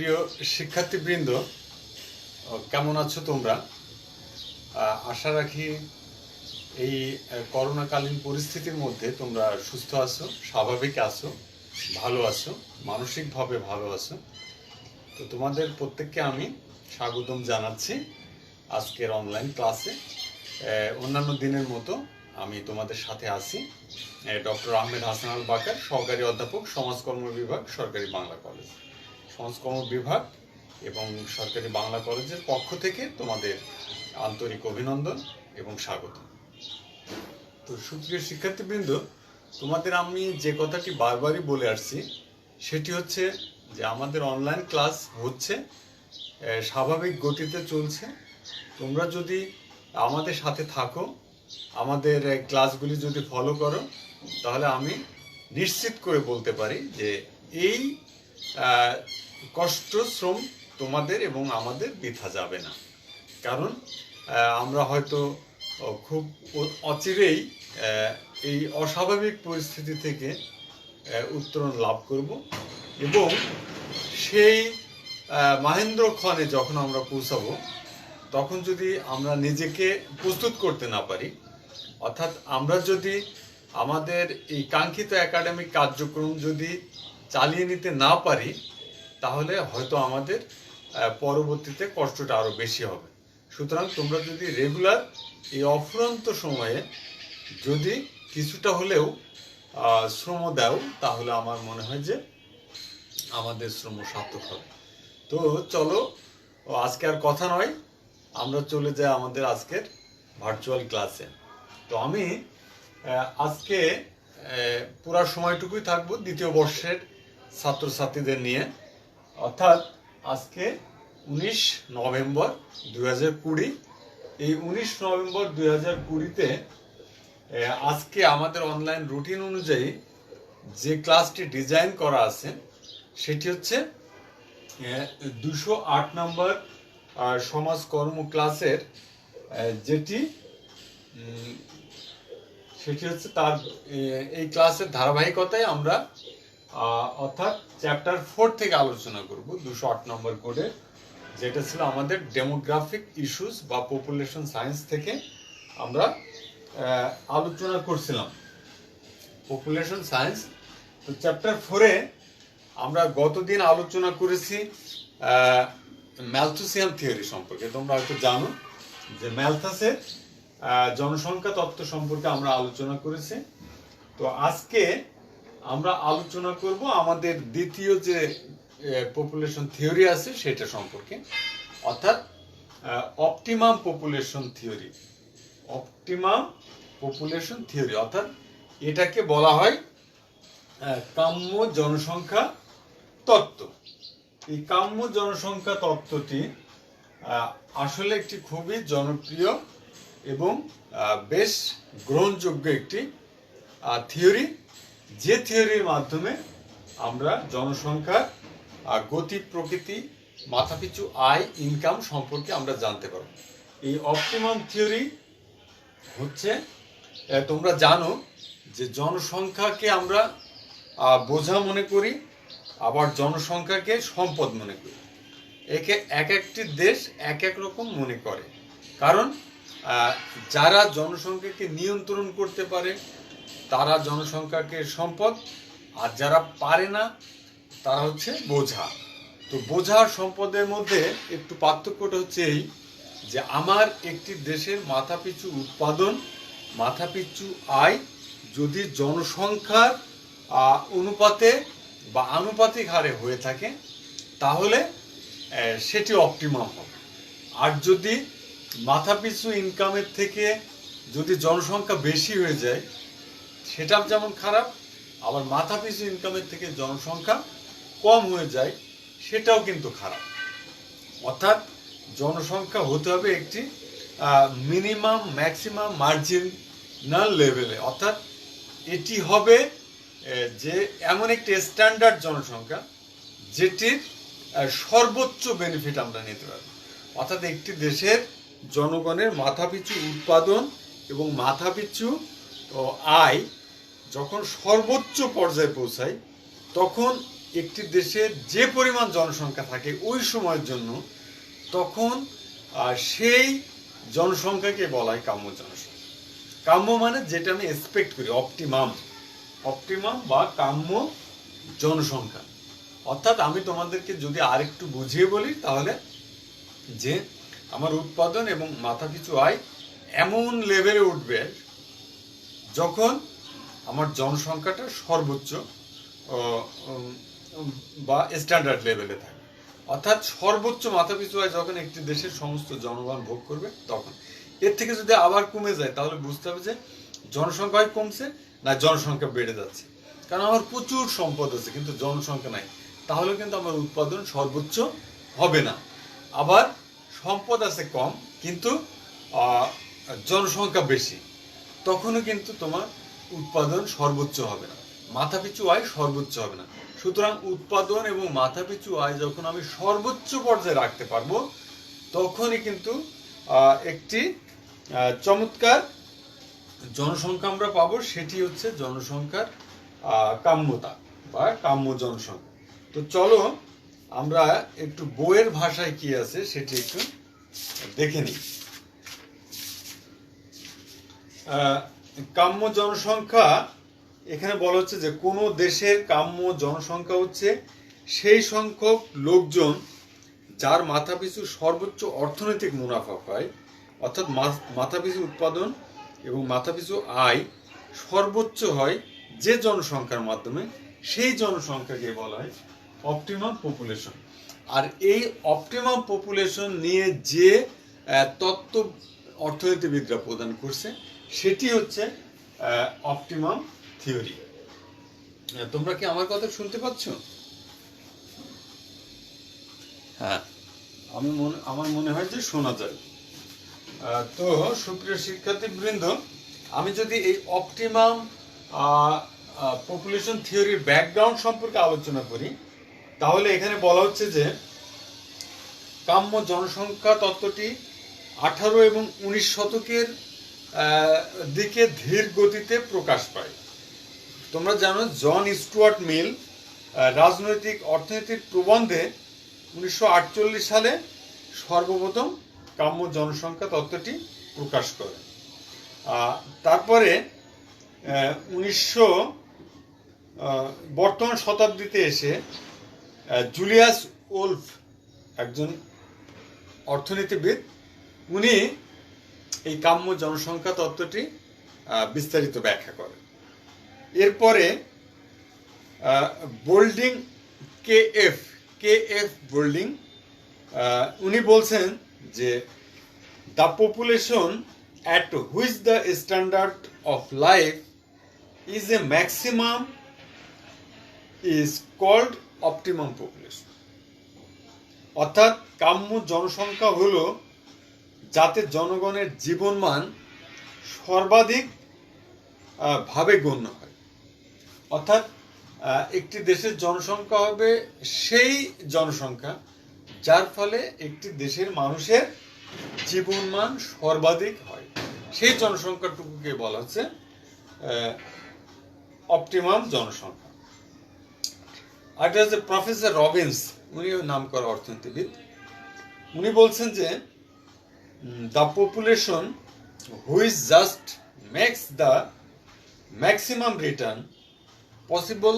সুপ্রিয় শিক্ষার্থীবৃন্দ, কেমন আছো তোমরা? আশা রাখি এই করোনাকালীন পরিস্থিতির মধ্যে তোমরা সুস্থ আছো, স্বাভাবিক আছো, ভালো আছো, মানসিকভাবে ভালো আছো। তো তোমাদের প্রত্যেককে আমি স্বাগতম জানাচ্ছি আজকের অনলাইন ক্লাসে। অন্যান্য দিনের মতো আমি তোমাদের সাথে আছি, ডক্টর আহমেদ হাসান আল বাকার, সহকারী অধ্যাপক, সমাজকর্ম বিভাগ, সরকারি বাংলা কলেজ। সমাজকর্ম বিভাগ এবং সরকারি বাংলা কলেজের পক্ষ থেকে তোমাদের আন্তরিক অভিনন্দন এবং স্বাগত। তো সুপ্রিয় শিক্ষার্থীবৃন্দ, তোমাদের আমি যে কথাটি বারবারই বলে আসছি সেটি হচ্ছে যে আমাদের অনলাইন ক্লাস হচ্ছে, স্বাভাবিক গতিতে চলছে। তোমরা যদি আমাদের সাথে থাকো, আমাদের ক্লাসগুলি যদি ফলো করো, তাহলে আমি নিশ্চিত করে বলতে পারি যে এই কষ্ট শ্রম তোমাদের এবং আমাদের বৃথা যাবে না। কারণ আমরা হয়তো খুব অচিরেই এই অস্বাভাবিক পরিস্থিতি থেকে উত্তরণ লাভ করব এবং সেই মাহেন্দ্রক্ষণে যখন আমরা পৌঁছাবো, তখন যদি আমরা নিজেকে প্রস্তুত করতে না পারি, অর্থাৎ আমরা যদি আমাদের এই কাঙ্ক্ষিত একাডেমিক কার্যক্রম যদি চালিয়ে নিতে না পারি, তাহলে হয়তো আমাদের পরবর্তীতে কষ্টটা আরও বেশি হবে। সুতরাং তোমরা যদি রেগুলার এই অফুরন্ত সময়ে যদি কিছুটা হলেও শ্রম দাও, তাহলে আমার মনে হয় যে আমাদের শ্রম সার্থক হবে। তো চলো, আজকে আর কথা নয়, আমরা চলে যাই আমাদের আজকের ভার্চুয়াল ক্লাসে। তো আমি আজকে পুরা সময়টুকুই থাকবো দ্বিতীয় বর্ষের ছাত্রছাত্রীদের নিয়ে, অর্থাৎ আজকে 19 নভেম্বর 2020। এই 19 নভেম্বর 2020-তে আজকে আমাদের অনলাইন রুটিন অনুযায়ী যে ক্লাসটি ডিজাইন করা আছে সেটি হচ্ছে 208 নম্বর সমাজকর্ম ক্লাসের, সেটি হচ্ছে তার এই ক্লাসের ধারাবাহিকতায় আমরা অর্থাৎ চ্যাপ্টার 4 থেকে আলোচনা করব। 208 নম্বর কোডে যেটা ছিল আমাদের ডেমোগ্রাফিক ইস্যুস বা পপুলেশন সায়েন্স থেকে আমরা আলোচনা করছিলাম পপুলেশন সায়েন্স। তো চ্যাপ্টার 4-এ আমরা গতদিন আলোচনা করেছি ম্যালথুসিয়ান থিওরি সম্পর্কে। তোমরা হয়তো জানো যে ম্যালথাসের জনসংখ্যা তত্ত্ব সম্পর্কে আমরা আলোচনা করেছি। তো আজকে আমরা আলোচনা করব আমাদের দ্বিতীয় যে পপুলেশন থিওরি আছে সেটা সম্পর্কে, অর্থাৎ optimum population theory. Optimum population theory অর্থাৎ এটাকে বলা হয় কাম্য জনসংখ্যা তত্ত্ব। এই কাম্য জনসংখ্যা তত্ত্বটি আসলে একটি খুবই জনপ্রিয় এবং বেশ গ্রহণযোগ্য একটি থিওরি, যে থিওরির মাধ্যমে আমরা জনসংখ্যার গতি, প্রকৃতি, মাথাপিছু আয়, ইনকাম সম্পর্কে আমরা জানতে পারব। এই অপটিমাম থিওরি হচ্ছে, তোমরা জানো যে জনসংখ্যাকে আমরা বোঝা মনে করি, আবার জনসংখ্যাকে সম্পদ মনে করি। একে এক একটি দেশ এক এক রকম মনে করে, কারণ যারা জনসংখ্যাকে নিয়ন্ত্রণ করতে পারে তারা জনসংখ্যাকে সম্পদ, আর যারা পারে না তারা হচ্ছে বোঝা। তো বোঝা আর সম্পদের মধ্যে একটু পার্থক্যটা হচ্ছে এই যে আমার একটি দেশের মাথাপিছু উৎপাদন, মাথাপিছু আয় যদি জনসংখ্যার অনুপাতে বা আনুপাতিক হারে হয়ে থাকে, তাহলে সেটি অপটিমাম হবে। আর যদি মাথাপিছু ইনকামের থেকে যদি জনসংখ্যা বেশি হয়ে যায়, সেটা যেমন খারাপ, আবার মাথাপিছু ইনকামের থেকে জনসংখ্যা কম হয়ে যায়, সেটাও কিন্তু খারাপ। অর্থাৎ জনসংখ্যা হতে হবে একটি মিনিমাম ম্যাক্সিমাম মার্জিনাল লেভেলে, অর্থাৎ এটি হবে যে এমন একটি স্ট্যান্ডার্ড জনসংখ্যা যেটির সর্বোচ্চ বেনিফিট আমরা নিতে পারব। অর্থাৎ একটি দেশের জনগণের মাথাপিছু উৎপাদন এবং মাথাপিছু আয় যখন সর্বোচ্চ পর্যায়ে পৌঁছায়, তখন একটি দেশে যে পরিমাণ জনসংখ্যা থাকে ওই সময়ের জন্য, তখন সেই জনসংখ্যাকে বলা হয় কাম্য জনসংখ্যা। কাম্য মানে যেটা আমি এক্সপেক্ট করি, অপটিমাম বা কাম্য জনসংখ্যা। অর্থাৎ আমি তোমাদেরকে যদি আরেকটু বুঝিয়ে বলি তাহলে, যে আমার উৎপাদন এবং মাথাপিছু আয় এমন লেভেলে উঠবে যখন আমার জনসংখ্যাটা সর্বোচ্চ বা স্ট্যান্ডার্ড লেভেলে থাকে। অর্থাৎ সর্বোচ্চ মাথাপিছু আয় যখন একটি দেশের সমস্ত জনগণ ভোগ করবে তখন। এর থেকে যদি আবার কমে যায় তাহলে বুঝতে হবে যে জনসংখ্যা কমছে না জনসংখ্যা বেড়ে যাচ্ছে। কারণ আমার প্রচুর সম্পদ আছে কিন্তু জনসংখ্যা নাই, তাহলে কিন্তু আমার উৎপাদন সর্বোচ্চ হবে না। আবার সম্পদ আছে কম কিন্তু জনসংখ্যা বেশি, তখনও কিন্তু তোমার উৎপাদন সর্বোচ্চ হবে না, মাথাপিছু আয় সর্বোচ্চ হবে না। সুতরাং উৎপাদন এবং মাথাপিছু আয় যখন আমি সর্বোচ্চ পর্যায়ে রাখতে পারবো তখনই কিন্তু একটি চমৎকার জনসংখ্যা আমরা পাবো, সেটি হচ্ছে জনসংখ্যার কাম্যতা বা কাম্য জনসংখ্যা। তো চলো আমরা একটু বইয়ের ভাষায় কি আছে সেটি একটু দেখে নিই। কাম্য জনসংখ্যা এখানে বলা হচ্ছে যে কোনো দেশের কাম্য জনসংখ্যা হচ্ছে সেই সংখ্যক লোকজন যার মাথাপিছু সর্বোচ্চ অর্থনৈতিক মুনাফা পায়, অর্থাৎ মাথাপিছু উৎপাদন এবং মাথাপিছু আয় সর্বোচ্চ হয় যে জনসংখ্যার মাধ্যমে, সেই জনসংখ্যাকে বলা হয় অপটিমাম পপুলেশন। আর এই অপটিমাম পপুলেশন নিয়ে যে তত্ত্ব অর্থনীতিবিদরা প্রদান করছে সেটি হচ্ছে অপটিমাম থিওরি। তোমরা কি আমার কথা শুনতে পাচ্ছ? হ্যাঁ, আমার মনে হয় যে শোনা যায়। তো সুপ্রিয় শিক্ষার্থীবৃন্দ, আমি যদি এই অপটিমাম পপুলেশন থিওরির ব্যাকগ্রাউন্ড সম্পর্কে আলোচনা করি তাহলে এখানে বলা হচ্ছে যে কাম্য জনসংখ্যা তত্ত্বটি 18 এবং 19 শতকের দিকে ধীর গতিতে প্রকাশ পায়। তোমরা জানো জন স্টুয়ার্ট মিল রাজনৈতিক অর্থনীতির প্রবন্ধে 1948 সালে সর্বপ্রথম কাম্য জনসংখ্যা তত্ত্বটি প্রকাশ করে। তারপরে বর্তমান শতাব্দীতে এসে জুলিয়াস ওলফ, একজন অর্থনীতিবিদ, উনি এই কাম্য জনসংখ্যা তত্ত্বটি বিস্তারিত ব্যাখ্যা করেন। এরপরে বোল্ডিং কে এফ বোল্ডিং উনি বলছেন যে the population at which the standard of life is a maximum is called optimum population। অর্থাৎ কাম্য জনসংখ্যা হলো যাতে জনগণের জীবনমান সর্বাধিক ভাবে গণ্য হয়। অর্থাৎ একটি দেশের জনসংখ্যা হবে সেই জনসংখ্যা যার ফলে একটি দেশের মানুষের জীবনমান সর্বাধিক হয়, সেই জনসংখ্যাটুকুকে বলা হচ্ছে অপটিমাম জনসংখ্যা। আর এটা হচ্ছে প্রফেসর রবিন্স, উনিও নাম করা অর্থনীতিবিদ, উনি বলছেন যে the population which just makes the maximum return possible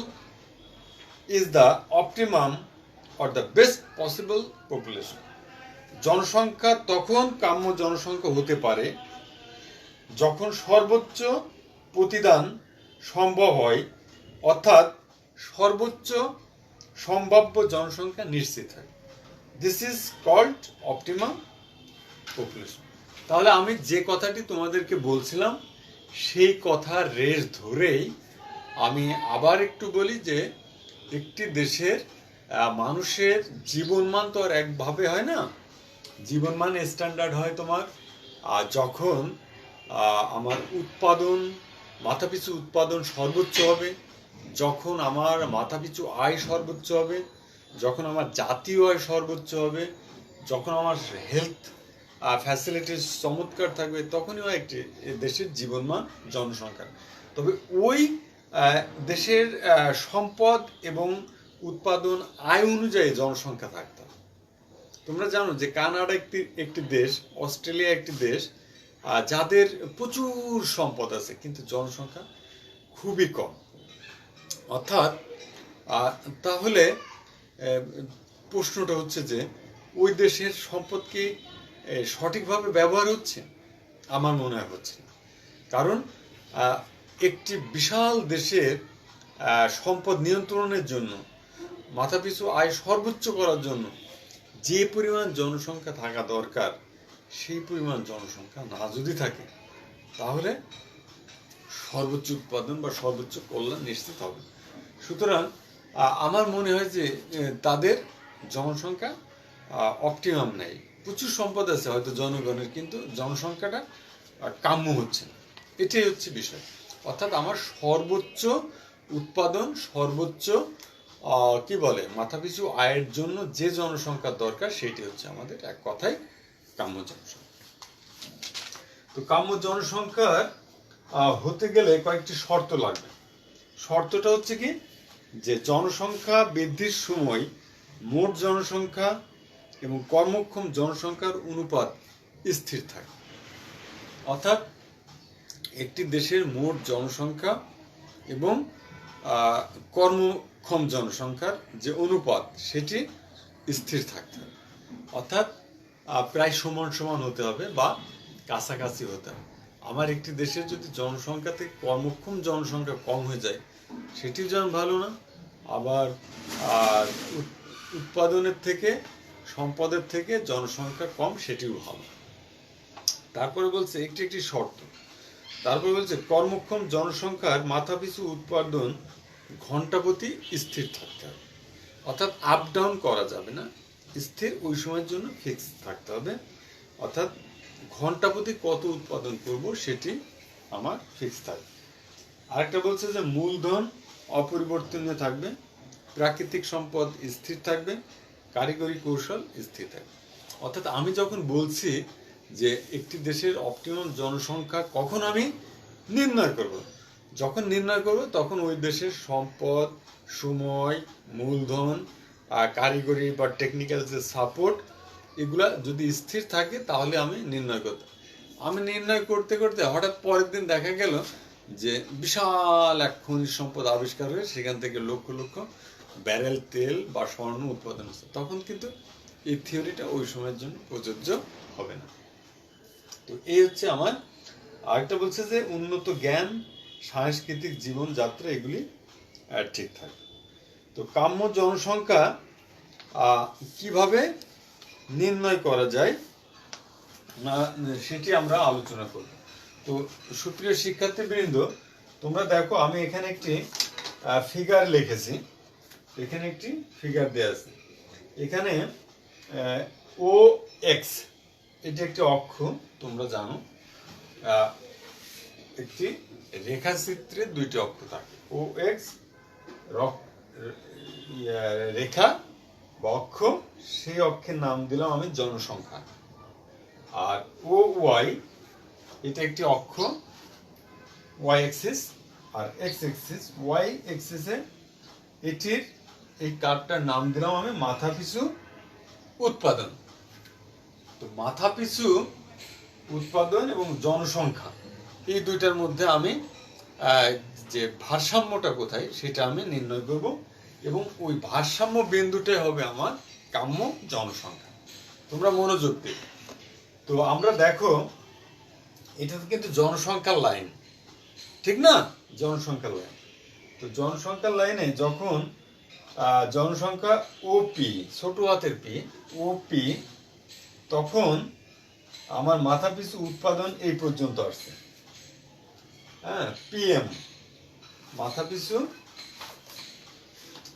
is the optimum or the best possible population. জনসংখ্যা তখন কাম্য জনসংখ্যা হতে পারে যখন সর্বোচ্চ প্রতিদান সম্ভব হয়, অর্থাৎ সর্বোচ্চ সম্ভাব্য জনসংখ্যা নিশ্চিত হয়। This is called optimum population. তাহলে আমি যে কথাটি তোমাদেরকে বলছিলাম সেই কথার রেশ ধরেই আমি আবার একটু বলি যে একটি দেশের মানুষের জীবনমান তো আর একভাবে হয় না। জীবনমান স্ট্যান্ডার্ড হয় তোমার যখন আমার উৎপাদন, মাথাপিছু উৎপাদন সর্বোচ্চ হবে, যখন আমার মাথাপিছু আয় সর্বোচ্চ হবে, যখন আমার জাতীয় আয় সর্বোচ্চ হবে, যখন আমার হেলথ ফ্যাসিলিটিস চমৎকার থাকবে, তখনই হয় একটি দেশের জীবনমান জনসংখ্যা। তবে ওই দেশের সম্পদ এবং উৎপাদন আয় অনুযায়ী জনসংখ্যা থাকতে হবে। তোমরা জানো যে কানাডা একটি দেশ, অস্ট্রেলিয়া একটি দেশ যাদের প্রচুর সম্পদ আছে কিন্তু জনসংখ্যা খুবই কম। অর্থাৎ তাহলে প্রশ্নটা হচ্ছে যে ওই দেশের সম্পদ কি সঠিকভাবে ব্যবহার হচ্ছে? আমার মনে হয় হচ্ছে না। কারণ একটি বিশাল দেশের সম্পদ নিয়ন্ত্রণের জন্য, মাথাপিছু আয় সর্বোচ্চ করার জন্য যে পরিমাণ জনসংখ্যা থাকা দরকার সেই পরিমাণ জনসংখ্যা না যদি থাকে তাহলে সর্বোচ্চ উৎপাদন বা সর্বোচ্চ কল্যাণ নিশ্চিত হবে। সুতরাং আমার মনে হয় যে তাদের জনসংখ্যা অপটিমাম নেই। প্রচুর সম্পদ আছে হয়তো জনগণের, কিন্তু জনসংখ্যাটা কাম্য হচ্ছে না। এটাই হচ্ছে বিষয়। অর্থাৎ আমার সর্বোচ্চ উৎপাদন, সর্বোচ্চ কি বলে মাথাপিছু আয়ের জন্য যে জনসংখ্যার দরকার সেটি হচ্ছে আমাদের এক কথায় কাম্য জনসংখ্যা। তো কাম্য জনসংখ্যার হতে গেলে কয়েকটি শর্ত লাগবে। শর্তটা হচ্ছে কি, যে জনসংখ্যা বৃদ্ধির সময় মোট জনসংখ্যা এবং কর্মক্ষম জনসংখ্যার অনুপাত স্থির থাকে। অর্থাৎ একটি দেশের মোট জনসংখ্যা এবং কর্মক্ষম জনসংখ্যার যে অনুপাত সেটি স্থির থাকতে হবে। অর্থাৎ প্রায় সমান সমান হতে হবে বা কাছাকাছি হতে হবে। আমার একটি দেশের যদি জনসংখ্যা থেকে কর্মক্ষম জনসংখ্যা কম হয়ে যায় সেটিও যেমন ভালো না, আবার উৎপাদনের থেকে, সম্পদের থেকে জনসংখ্যা কম সেটিও ভালো। তারপরে বলছে একটি শর্ত, তারপরে বলছে কর্মক্ষম জনসংখ্যার মাথাপিছু উৎপাদন ঘন্টাপ্রতি স্থির থাকতে হবে। অর্থাৎ আপ ডাউন করা যাবে না, স্থির ওই সময়ের জন্য ফিক্স থাকতে হবে। অর্থাৎ ঘন্টাপ্রতি কত উৎপাদন করব সেটি আমার ফিক্স থাকবে। আরেকটা বলছে যে মূলধন অপরিবর্তনীয় থাকবে, প্রাকৃতিক সম্পদ স্থির থাকবে, কারিগরি কৌশল স্থির থাকবে। অর্থাৎ আমি যখন বলছি যে একটি দেশের অপটিমাম জনসংখ্যা কখন আমি নির্ণয় করব, যখন নির্ণয় করব তখন ওই দেশের সম্পদ, সময়, মূলধন, কারিগরি বা টেকনিক্যাল যে সাপোর্ট, এগুলা যদি স্থির থাকে তাহলে আমি নির্ণয় করতে। আমি নির্ণয় করতে করতে হঠাৎ পরের দিন দেখা গেল যে বিশাল এক খনিজ সম্পদ আবিষ্কার হয়ে সেখান থেকে লক্ষ লক্ষ ব্যারেল তেল বা স্বর্ণ উৎপাদন হচ্ছে, তখন কিন্তু এই থিওরিটা ওই সময়ের জন্য প্রযোজ্য হবে না। তো এই হচ্ছে আমার। আরেকটা বলছে যে উন্নত জ্ঞান, সাংস্কৃতিক জীবনযাত্রা এগুলি ঠিক থাকবে। তো কাম্য জনসংখ্যা কিভাবে নির্ণয় করা যায় সেটি আমরা আলোচনা করব। তো সুপ্রিয় শিক্ষার্থীবৃন্দ, তোমরা দেখো আমি এখানে একটি ফিগার লিখেছি, এখানে একটি ফিগার দেওয়া আছে। এখানে ও এক্স এটি একটি অক্ষ, তোমরা জানো একটি রেখাচিত্রে দুইটি অক্ষ থাকে। ও এক্স রেখা বা অক্ষ, সেই অক্ষের নাম দিলাম আমি জনসংখ্যা। আর ও ওয়াই এটা একটি অক্ষ, ওয়াই এক্সিস আর এক্স এক্সিস। ওয়াই এক্সিসে এটির এই কার্ভটার নাম দিলাম আমি মাথাপিছু উৎপাদন। তো মাথাপিছু উৎপাদন এবং জনসংখ্যা এই দুইটার মধ্যে আমি যে ভারসাম্যটা কোথায় সেটা আমি নির্ণয় করব, এবং ওই ভারসাম্য বিন্দুটাই হবে আমার কাম্য জনসংখ্যা। তোমরা মনোযোগ দিবে। তো আমরা দেখো এটা কিন্তু জনসংখ্যার লাইন, ঠিক না? জনসংখ্যার লাইন। তো জনসংখ্যার লাইনে যখন জনসংখ্যা ওপি, ছোট হাতের পি, ওপি, তখন আমার মাথাপিছু উৎপাদন এই পর্যন্ত আসছে। হ্যাঁ, পিএম মাথাপিছু,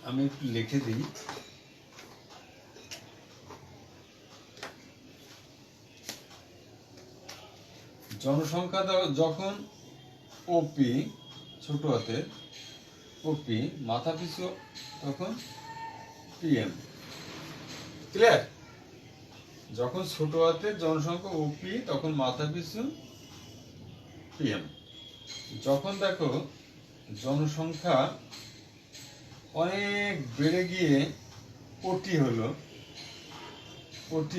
আমি একটু লিখে দিই, জনসংখ্যা যখন ওপি, ছোট হাতের ওপি, মাথাপিছু তখন পিএম। ক্লিয়ার? যখন ছোট হাতের জনসংখ্যা ওপি তখন মাথাপিছু পিএম। যখন দেখো জনসংখ্যা অনেক বেড়ে গিয়ে কোটি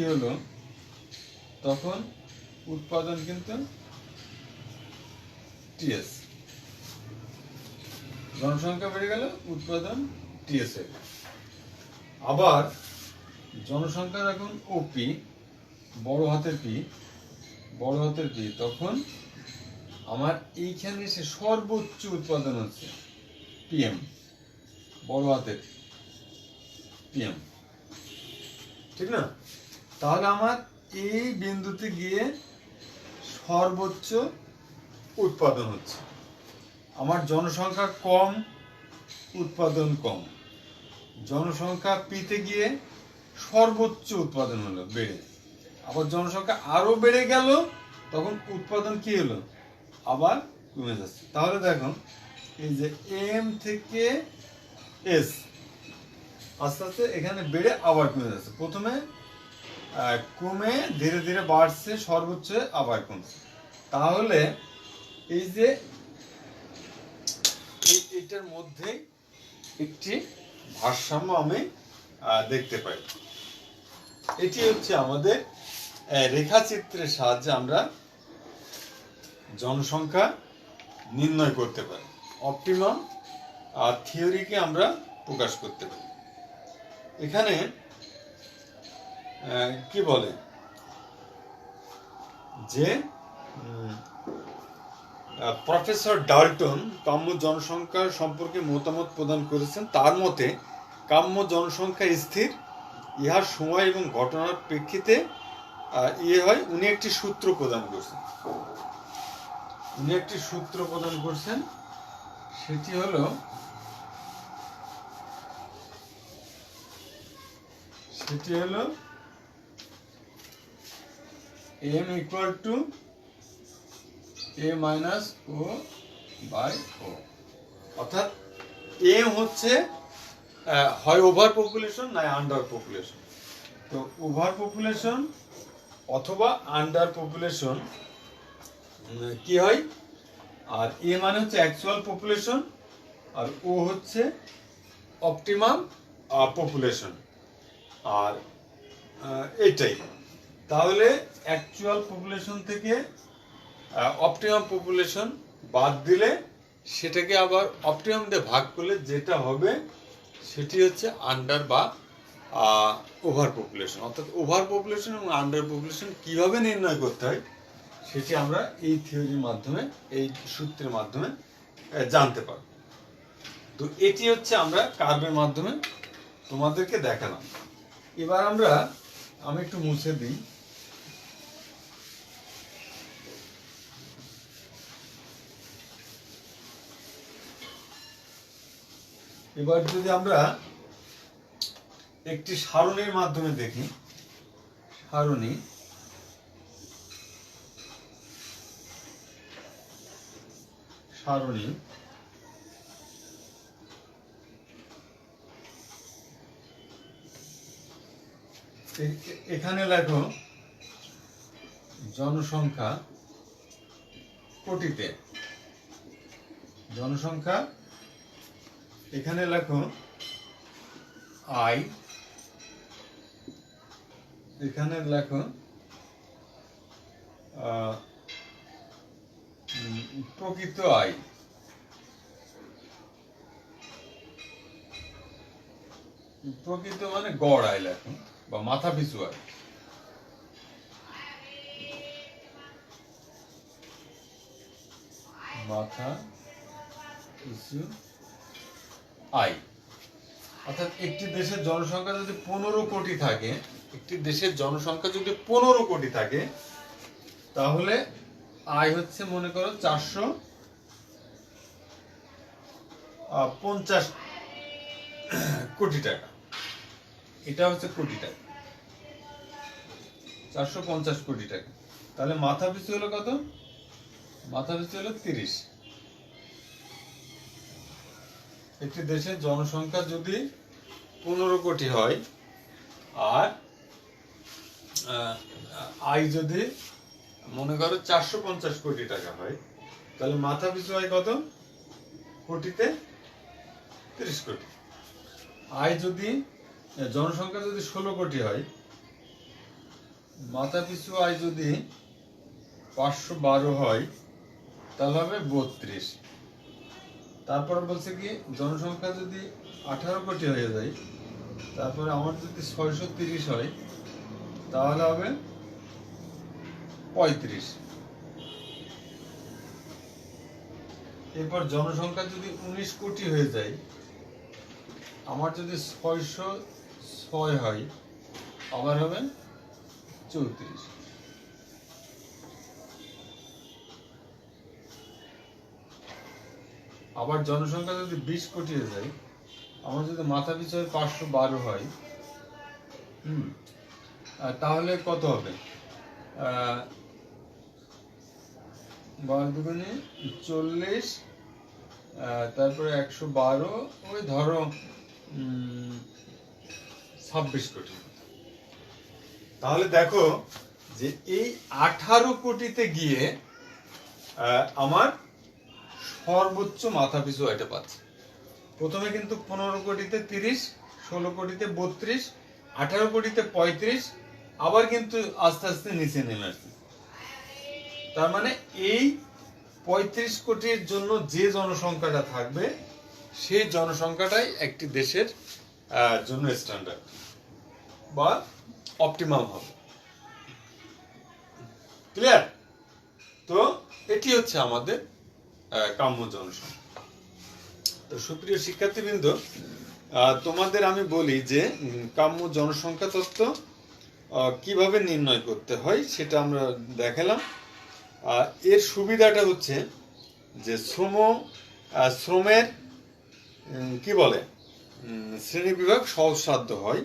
হলো, তখন উৎপাদন কিন্তু টিএস। জনসংখ্যা বেড়ে গেল, উৎপাদন টিএস হয়ে গেল। আবার জনসংখ্যা যখন ওপি, বড় হাতের পি, তখন আমার এইখানে এসে সর্বোচ্চ উৎপাদন হচ্ছে পিএম, বড় হাতের পিএম, ঠিক না? তাহলে আমার এই বিন্দুতে গিয়ে সর্বোচ্চ উৎপাদন হচ্ছে। আমার জনসংখ্যা কম, উৎপাদন কম। জনসংখ্যা পিতে গিয়ে সর্বোচ্চ উৎপাদন হলো, বেড়ে। আবার জনসংখ্যা আরো বেড়ে গেল, তখন উৎপাদন কি হলো? আবার কমে যাচ্ছে। তাহলে দেখো, এই যে এম থেকে এস আস্তে আস্তে এখানে বেড়ে আবার কমে যাচ্ছে। প্রথমে কমে ধীরে ধীরে বাড়ছে, সর্বোচ্চ আবার কমছে। তাহলে এই যে এটার মধ্যে একটি ভারসাম্য আমি দেখতে পাই। এটি হচ্ছে আমাদের রেখাচিত্রের সাহায্যে আমরা জনসংখ্যা নির্ণয় করতে পারি, অপটিমাম থিওরিকে আমরা প্রকাশ করতে পারি। এখানে কি বলে যে প্রফেসর ডাল্টন কাম্য জনসংখ্যা সম্পর্কে মতামত প্রদান করেছেন। তার মতে কাম্য জনসংখ্যা স্থির, ইহার সময় এবং ঘটনার প্রেক্ষিতে হয়। উনি একটি সূত্র প্রদান করছেন, সেটি হলো m equal to a minus o by o, অর্থাৎ m হচ্ছে হয় ওভার পপুলেশন না আন্ডার পপুলেশন। তো ওভার পপুলেশন অথবা আন্ডার পপুলেশন কি হয়, আর এ মানে হচ্ছে অ্যাকচুয়াল পপুলেশন, আর ও হচ্ছে অপটিমাম পপুলেশন। আর এটাই তাহলে অ্যাকচুয়াল পপুলেশন থেকে অপটিমাম পপুলেশন বাদ দিলে সেটাকে আবার অপটিমাম দিয়ে ভাগ করলে যেটা হবে সেটি হচ্ছে আন্ডার বা ওভার পপুলেশন। অর্থাৎ ওভার পপুলেশন এবং আন্ডার পপুলেশন কিভাবে নির্ণয় করতে হয় সেটি আমরা এই থিওরির মাধ্যমে, এই সূত্রের মাধ্যমে জানতে পারব। তো এটি হচ্ছে আমরা কার্ভের মাধ্যমে তোমাদেরকে দেখালাম। এবার আমি একটু মুছে দিই। এবার যদি আমরা একটি সারণীর মাধ্যমে দেখি, সারণী এখানে লেখো জনসংখ্যা কোটিতে, জনসংখ্যা এখানে লেখো আই, এখানে লেখো প্রকৃত আয়। প্রকৃত মানে গড় আয় লেখো বা মাথা পিছু আয়। মাথা পিছু আয়। অর্থাৎ একটি দেশের জনসংখ্যা যদি 15 কোটি থাকে, একটি দেশের জনসংখ্যা যদি 15 কোটি থাকে, তাহলে আয় হচ্ছে মনে করো 450 কোটি টাকা। এটা হচ্ছে কোটি টাকা, 450 কোটি টাকা। তাহলে মাথা পিছু হলো কত? মাথা পিছু হলো 30। একটি দেশের জনসংখ্যা যদি 15 কোটি হয় আর আয় যদি মনে করো 450 কোটি টাকা হয়, তাহলে মাথা পিছু হয় কত? কোটিতে 30 কোটি। আয় যদি জনসংখ্যা যদি 16 কোটি হয়, মাথা পিছু আয় যদি 512 হয়, তাহলে হবে 32। তারপরে বলছে কি জনসংখ্যা যদি 18 কোটি হয়ে যায়, তারপরে আমার যদি 630 হয়, তাহলে হবে 35। এরপর জনসংখ্যা যদি 19 কোটি হয়ে যায়, আমার যদি 606 হয়, আবার হবে 34। আবার জনসংখ্যা যদি 20 কোটি হয়ে যায়, আমার যদি মাথা পিছু 512 হয়, তাহলে কত হবে? 12 দুগুণে 40, তারপরে 112, ওই ধরো 26 কোটি। তাহলে দেখো যে এই 18 কোটিতে গিয়ে আমার সর্বোচ্চ মাথা পিছু এটা পাচ্ছে। প্রথমে কিন্তু 15 কোটিতে 30, 16 কোটিতে 32, 18 কোটিতে 35, আবার কিন্তু আস্তে আস্তে নিচে নেমে আসছে। তার মানে এই 35 কোটির জন্য যে জনসংখ্যাটা থাকবে, সেই জনসংখ্যাটাই একটি দেশের জন্য স্ট্যান্ডার্ড বা অপটিমাম হবে। ক্লিয়ার? তো এটি হচ্ছে আমাদের কাম্য জনসংখ্যা। তো সুপ্রিয় শিক্ষার্থীবৃন্দ, তোমাদের আমি বলি যে কাম্য জনসংখ্যা তত্ত্ব কিভাবে নির্ণয় করতে হয় সেটা আমরা দেখালাম। এর সুবিধাটা হচ্ছে যে শ্রমের কি বলে শ্রেণীবিভাগ সহজসাধ্য হয়,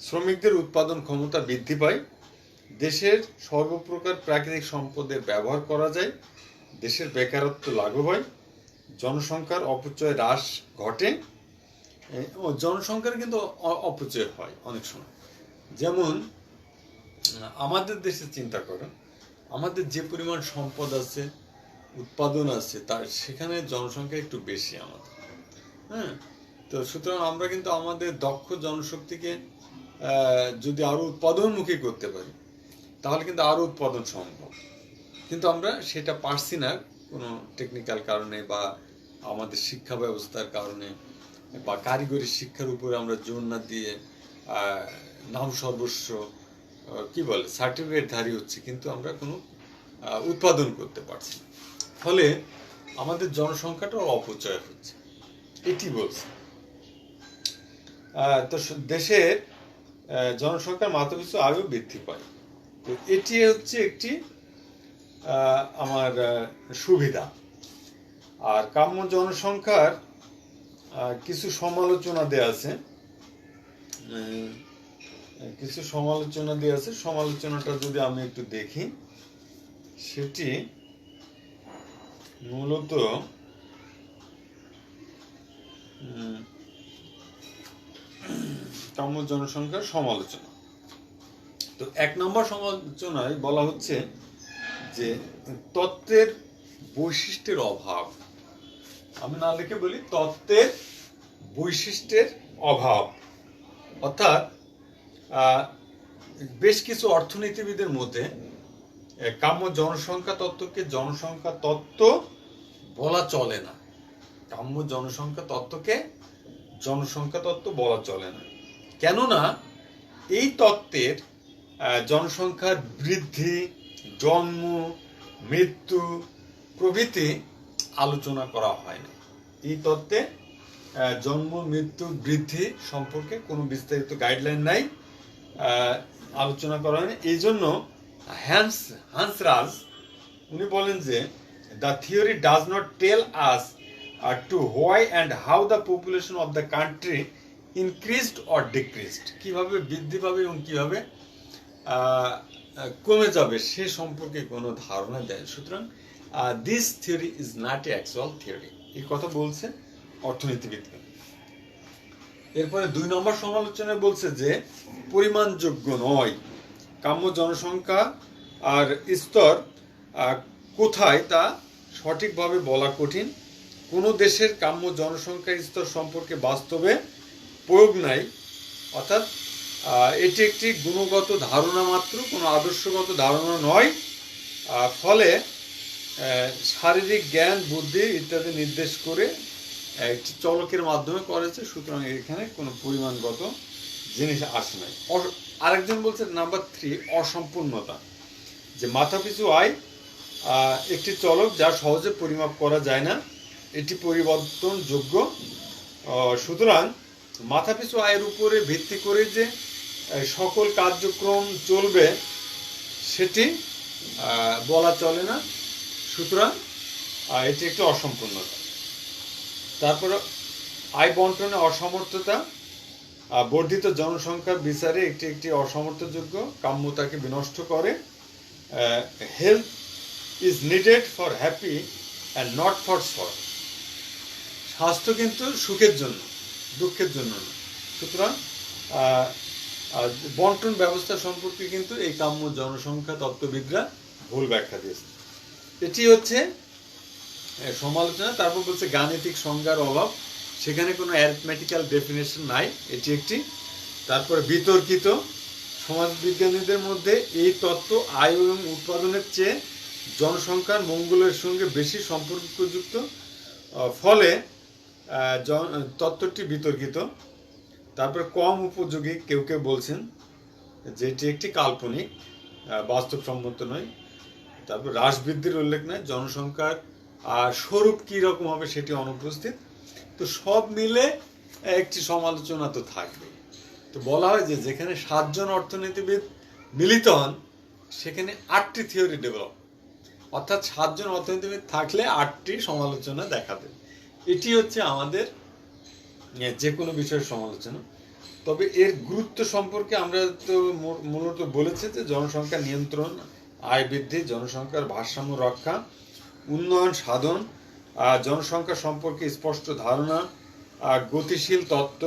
শ্রমিকদের উৎপাদন ক্ষমতা বৃদ্ধি পায়, দেশের সর্বপ্রকার প্রাকৃতিক সম্পদের ব্যবহার করা যায়, দেশের বেকারত্ব লাঘব হয়, জনসংখ্যার অপচয় হ্রাস ঘটে। জনসংখ্যার কিন্তু অপচয় হয় অনেক সময়। যেমন আমাদের দেশে চিন্তা করো, আমাদের যে পরিমাণ সম্পদ আছে, উৎপাদন আছে, তার সেখানে জনসংখ্যা একটু বেশি আমাদের। হ্যাঁ, তো সুতরাং আমরা কিন্তু আমাদের দক্ষ জনশক্তিকে যদি আরো উৎপাদনমুখী করতে পারি, তাহলে কিন্তু আরো উৎপাদন সম্ভব। কিন্তু আমরা সেটা পারছি না কোনো টেকনিক্যাল কারণে, বা আমাদের শিক্ষা ব্যবস্থার কারণে, বা কারিগরি শিক্ষার উপরে আমরা জোর না দিয়ে নাম সর্বস্ব কি বলে সার্টিফিকেটধারী হচ্ছে, কিন্তু আমরা কোনো উৎপাদন করতে পারছি না। ফলে আমাদের জনসংখ্যাটাও অপচয় হচ্ছে, এটি বলছে। তো দেশের জনসংখ্যার মাথাপিছু আয়ও বৃদ্ধি পায়। তো এটি হচ্ছে একটি আমার সুবিধা। আর কাম্য জনসংখ্যার কিছু সমালোচনা দেয়া আছে, সমালোচনাটা যদি আমি একটু দেখি, সেটি মূলত কাম্য জনসংখ্যার সমালোচনা। তো 1 নম্বর সমালোচনায় বলা হচ্ছে যে তত্ত্বের বৈশিষ্ট্যের অভাব। আমি না লিখে বলি তত্ত্বের বৈশিষ্ট্যের অভাব। অর্থাৎ বেশ কিছু অর্থনীতিবিদের মধ্যে কাম্য জনসংখ্যা তত্ত্বকে জনসংখ্যা তত্ত্ব বলা চলে না। কাম্য জনসংখ্যা তত্ত্বকে জনসংখ্যা তত্ত্ব বলা চলে না, কেননা এই তত্ত্বের জনসংখ্যার বৃদ্ধি, জন্ম, মৃত্যু প্রভৃতি আলোচনা করা হয় না। এই তত্ত্বে জন্ম, মৃত্যু, বৃদ্ধি সম্পর্কে কোনো বিস্তারিত গাইডলাইন নাই, আলোচনা করা হয়নি। এই জন্য হান্সরাজ উনি বলেন যে the theory does not tell us to why and how the population of the country increased or decreased, কিভাবে বৃদ্ধি পাবে এবং কিভাবে কমে যাবে সে সম্পর্কে কোনো ধারণা দেয়। সুতরাং this theory is not a actual theory, এই কথা বলছে অর্থনীতিবিদকে। এরপরে 2 নম্বর সমালোচনায় বলছে যে পরিমাণযোগ্য নয়। কাম্য জনসংখ্যা আর স্তর কোথায় তা সঠিকভাবে বলা কঠিন। কোনো দেশের কাম্য জনসংখ্যা স্তর সম্পর্কে বাস্তবে প্রয়োগ নাই, অর্থাৎ এটি একটি গুণগত ধারণা মাত্র, কোনো আদর্শগত ধারণা নয়। ফলে শারীরিক জ্ঞান, বুদ্ধি ইত্যাদি নির্দেশ করে একটি চলকের মাধ্যমে করেছে, সুতরাং এখানে কোনো পরিমাণগত জিনিস আসে নাই। আরেকজন বলছে নাম্বার 3, অসম্পূর্ণতা, যে মাথাপিছু আয় একটি চলক যা সহজে পরিমাপ করা যায় না, এটি পরিবর্তনযোগ্য। সুতরাং মাথাপিছু আয়ের উপরে ভিত্তি করে যে সকল কার্যক্রম চলবে সেটি বলা চলে না, সুতরাং এটি একটি অসম্পূর্ণতা। তারপরে আয় বন্টনে অসমর্থতা, বর্ধিত জনসংখ্যার বিচারে একটি অসমর্থযোগ্য, কাম্যতাকে বিনষ্ট করে। Health is needed for happy and not for সর, স্বাস্থ্য কিন্তু সুখের জন্য, দুঃখের জন্য না। সুতরাং বন্টন ব্যবস্থা সম্পর্কে কিন্তু এই কাম্য জনসংখ্যা তত্ত্ববিদরা ভুল ব্যাখ্যা দিয়েছে। এটি হচ্ছে সমালোচনা। তারপর বলছে গাণিতিক সংজ্ঞার অভাব, সেখানে কোনো অ্যারিথমেটিক্যাল ডেফিনেশন নাই, এটি একটি। তারপরে বিতর্কিত, সমাজবিজ্ঞানীদের মধ্যে এই তত্ত্ব আয় এবং উৎপাদনের চেয়ে জনসংখ্যার মঙ্গলের সঙ্গে বেশি সম্পর্কযুক্ত, ফলে তত্ত্বটি বিতর্কিত। তারপরে কম উপযোগী, কেউ কেউ বলছেন যেটি একটি কাল্পনিক, বাস্তবসম্মত নয়। তারপর হ্রাস বৃদ্ধির উল্লেখ নেই, জনসংখ্যার স্বরূপ কী রকম হবে সেটি অনুপস্থিত। তো সব মিলে একটি সমালোচনা তো থাকবে। তো বলা হয় যে যেখানে 7 জন অর্থনীতিবিদ মিলিত হন সেখানে 8টি থিওরি ডেভেলপ, অর্থাৎ 7 জন অর্থনীতিবিদ থাকলে 8টি সমালোচনা দেখাবে। এটি হচ্ছে আমাদের যে কোনো বিষয়ের সমালোচনা। তবে এর গুরুত্ব সম্পর্কে আমরা তো মূলত বলেছি যে জনসংখ্যা নিয়ন্ত্রণ, আয় বৃদ্ধি, জনসংখ্যার ভারসাম্য রক্ষা, উন্নয়ন সাধন, জনসংখ্যা সম্পর্কে স্পষ্ট ধারণা, গতিশীল তত্ত্ব,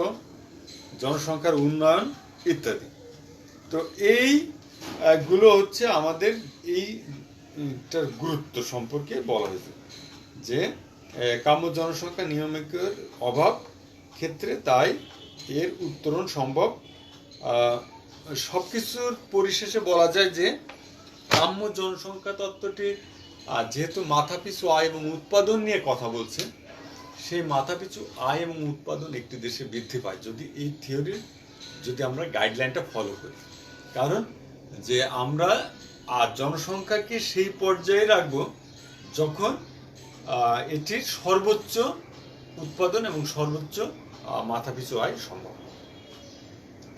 জনসংখ্যার উন্নয়ন ইত্যাদি। তো এইগুলো হচ্ছে আমাদের এইটার গুরুত্ব সম্পর্কে বলা হয়েছে, যে কাম্য জনসংখ্যা নিয়মিকের অভাব ক্ষেত্রে তাই এর উত্তরণ সম্ভব। সব কিছুর পরিশেষে বলা যায় যে কাম্য জনসংখ্যা তত্ত্বটি যেহেতু মাথাপিছু আয় এবং উৎপাদন নিয়ে কথা বলছে, সেই মাথাপিছু আয় এবং উৎপাদন একটি দেশে বৃদ্ধি পায় যদি এই থিওরির আমরা গাইডলাইনটা ফলো করি। কারণ যে আমরা জনসংখ্যাকে সেই পর্যায়ে রাখবো যখন এটির সর্বোচ্চ উৎপাদন এবং সর্বোচ্চ মাথাপিছু আয় সম্ভব।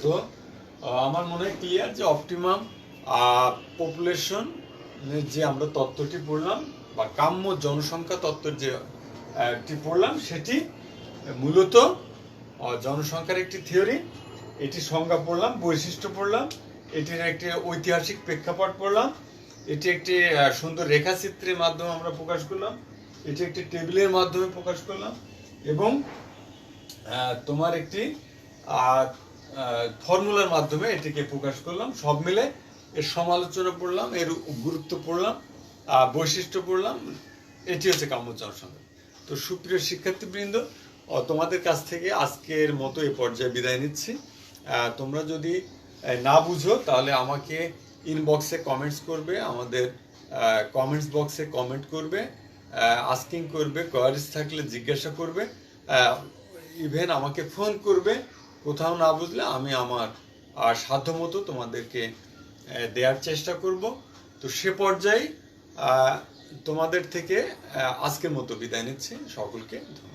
তো আমার মনে হয় ক্লিয়ার যে অপটিমাম পপুলেশন যে আমরা তত্ত্বটি পড়লাম, বা কাম্য জনসংখ্যা তত্ত্বের যেটি পড়লাম, সেটি মূলত জনসংখ্যার একটি থিওরি। এটি সংজ্ঞা পড়লাম, বৈশিষ্ট্য পড়লাম, এটির একটি ঐতিহাসিক প্রেক্ষাপট পড়লাম, এটি একটি সুন্দর রেখাচিত্রের মাধ্যমে আমরা প্রকাশ করলাম, এটি একটি টেবিলের মাধ্যমে প্রকাশ করলাম, এবং তোমার একটি ফর্মুলার মাধ্যমে এটিকে প্রকাশ করলাম। সব মিলে এর সমালোচনা পড়লাম, এর গুরুত্ব পড়লাম, বৈশিষ্ট্য পড়লাম। এটি হচ্ছে কাম্য জনসংখ্যা। তো সুপ্রিয় শিক্ষার্থীবৃন্দ, তোমাদের কাছ থেকে আজকের মতো এই পর্যায়ে বিদায় নিচ্ছি। তোমরা যদি না বুঝো তাহলে আমাকে ইনবক্সে কমেন্টস করবে, আমাদের কমেন্টস বক্সে কমেন্ট করবে, আস্কিং করবে, কোয়ারিজ থাকলে জিজ্ঞাসা করবে, ইভেন আমাকে ফোন করবে। কোথাও না বুঝলে আমি আমার সাধ্যমতো তোমাদেরকে দেওয়ার চেষ্টা করব। তো সে পর্যায়ে তোমাদের থেকে আজকের মতো বিদায় নিচ্ছি। সকলকে ধন্যবাদ।